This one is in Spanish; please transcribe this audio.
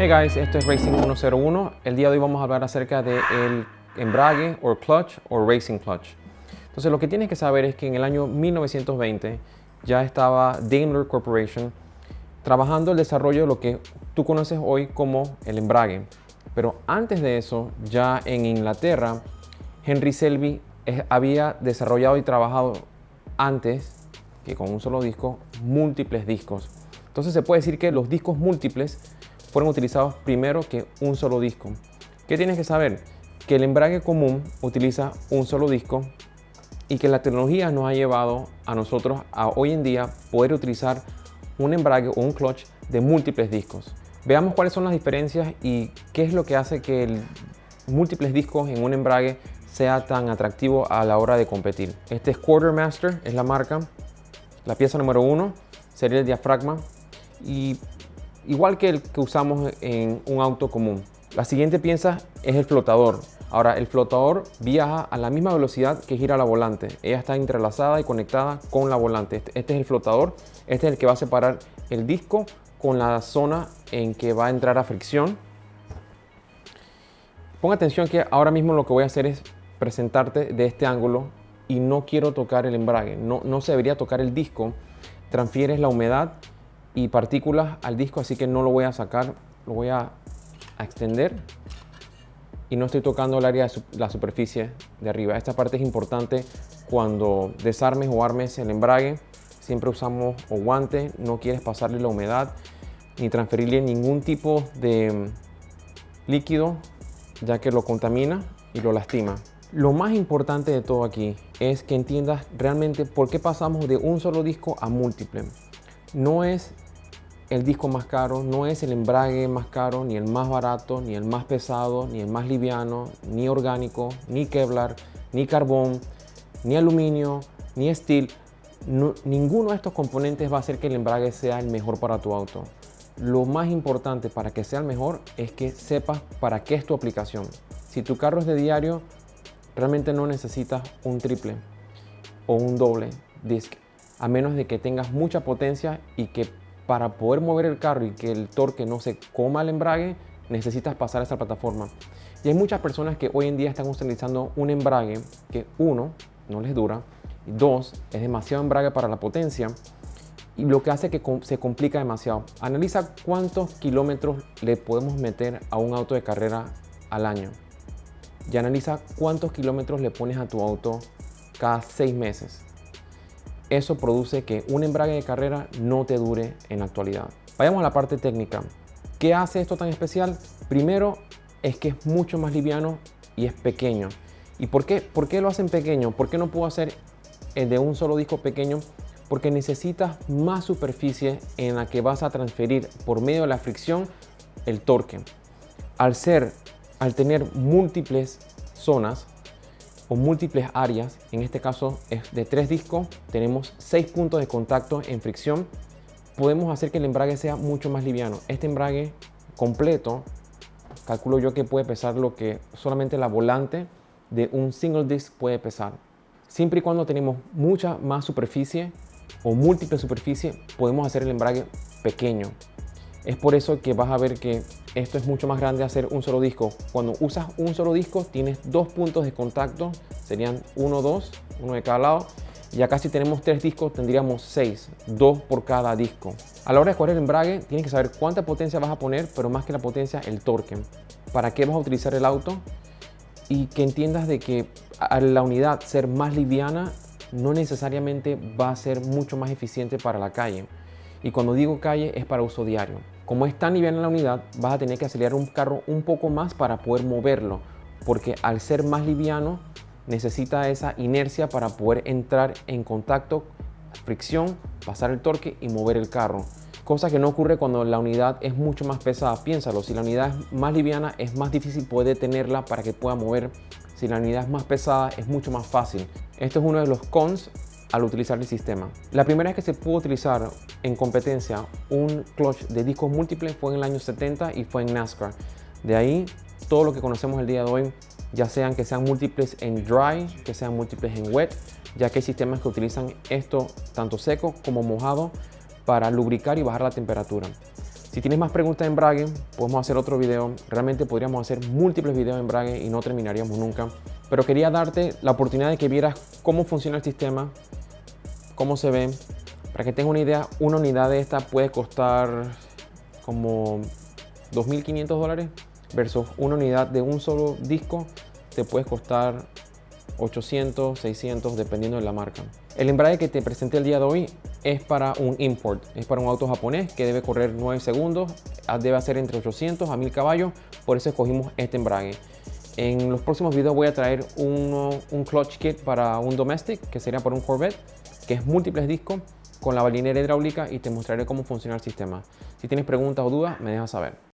Hey guys, esto es Racing 101. El día de hoy vamos a hablar acerca del embrague o clutch o racing clutch. Entonces lo que tienes que saber es que en el año 1920 ya estaba Daimler Corporation trabajando el desarrollo de lo que tú conoces hoy como el embrague. Pero antes de eso, ya en Inglaterra, Henry Selby había desarrollado y trabajado antes que con un solo disco, múltiples discos. Entonces se puede decir que los discos múltiples fueron utilizados primero que un solo disco. ¿Qué tienes que saber? Que el embrague común utiliza un solo disco y que la tecnología nos ha llevado a nosotros a hoy en día poder utilizar un embrague o un clutch de múltiples discos. Veamos cuáles son las diferencias y qué es lo que hace que el múltiples discos en un embrague sea tan atractivo a la hora de competir. Este es Quartermaster, es la marca. La pieza número 1 sería el diafragma y igual que el que usamos en un auto común. La siguiente pieza es el flotador. Ahora, el flotador viaja a la misma velocidad que gira la volante. Ella está entrelazada y conectada con la volante. Este es el flotador. Este es el que va a separar el disco con la zona en que va a entrar a fricción. Pon atención que ahora mismo lo que voy a hacer es presentarte de este ángulo y no quiero tocar el embrague. No se debería tocar el disco. Transfieres la humedad y partículas al disco, así que no lo voy a sacar, lo voy a extender y no estoy tocando el área de la superficie de arriba. Esta parte es importante cuando desarmes o armes el embrague. Siempre usamos o guantes, no quieres pasarle la humedad ni transferirle ningún tipo de líquido, ya que lo contamina y lo lastima. Lo más importante de todo aquí es que entiendas realmente por qué pasamos de un solo disco a múltiple. No es el disco más caro, no es el embrague más caro, ni el más barato, ni el más pesado, ni el más liviano, ni orgánico, ni Kevlar, ni carbón, ni aluminio, ni steel. Ninguno de estos componentes va a hacer que el embrague sea el mejor para tu auto. Lo más importante para que sea el mejor es que sepas para qué es tu aplicación. Si tu carro es de diario, realmente no necesitas un triple o un doble disc, a menos de que tengas mucha potencia y que para poder mover el carro y que el torque no se coma el embrague, necesitas pasar a esa plataforma. Y hay muchas personas que hoy en día están utilizando un embrague que, uno, no les dura, y dos, es demasiado embrague para la potencia, y lo que hace que se complica demasiado. Analiza cuántos kilómetros le podemos meter a un auto de carrera al año. Y analiza cuántos kilómetros le pones a tu auto cada 6 meses. Eso produce que un embrague de carrera no te dure en la actualidad. Vayamos a la parte técnica. ¿Qué hace esto tan especial? Primero es que es mucho más liviano y es pequeño. ¿Y por qué lo hacen pequeño? ¿Por qué no puedo hacer el de un solo disco pequeño? Porque necesitas más superficie en la que vas a transferir por medio de la fricción el torque. Al tener múltiples zonas o múltiples áreas, en este caso es de 3 discos, tenemos 6 puntos de contacto en fricción, podemos hacer que el embrague sea mucho más liviano. Este embrague completo, calculo yo que puede pesar lo que solamente la volante de un single disc puede pesar. Siempre y cuando tenemos mucha más superficie o múltiple superficie, podemos hacer el embrague pequeño. Es por eso que vas a ver que esto es mucho más grande hacer un solo disco. Cuando usas un solo disco tienes 2 puntos de contacto, serían 1, 2, uno de cada lado. Y acá si tenemos 3 discos tendríamos 6, 2 por cada disco. A la hora de escoger el embrague tienes que saber cuánta potencia vas a poner, pero más que la potencia, el torque. Para qué vas a utilizar el auto y que entiendas de que al la unidad ser más liviana no necesariamente va a ser mucho más eficiente para la calle. Y cuando digo calle es para uso diario. Como es tan liviana la unidad, vas a tener que acelerar un carro un poco más para poder moverlo, porque al ser más liviano necesita esa inercia para poder entrar en contacto, fricción, pasar el torque y mover el carro. Cosa que no ocurre cuando la unidad es mucho más pesada. Piénsalo, si la unidad es más liviana es más difícil poder detenerla para que pueda mover. Si la unidad es más pesada es mucho más fácil. Esto es uno de los cons al utilizar el sistema. La primera vez que se pudo utilizar en competencia un clutch de discos múltiples fue en el año 70 y fue en NASCAR. De ahí todo lo que conocemos el día de hoy, ya sean que sean múltiples en dry, que sean múltiples en wet, ya que hay sistemas que utilizan esto tanto seco como mojado para lubricar y bajar la temperatura. Si tienes más preguntas de embrague, podemos hacer otro video. Realmente podríamos hacer múltiples videos de embrague y no terminaríamos nunca. Pero quería darte la oportunidad de que vieras cómo funciona el sistema, cómo se ve. Para que tengas una idea, una unidad de esta puede costar como $2.500 versus una unidad de un solo disco te puede costar 800, 600 dependiendo de la marca. El embrague que te presenté el día de hoy es para un import, es para un auto japonés que debe correr 9 segundos, debe hacer entre 800 a 1000 caballos, por eso escogimos este embrague. En los próximos videos voy a traer un clutch kit para un domestic, que sería para un Corvette, que es múltiples discos con la balinera hidráulica, y te mostraré cómo funciona el sistema. Si tienes preguntas o dudas, me dejas saber.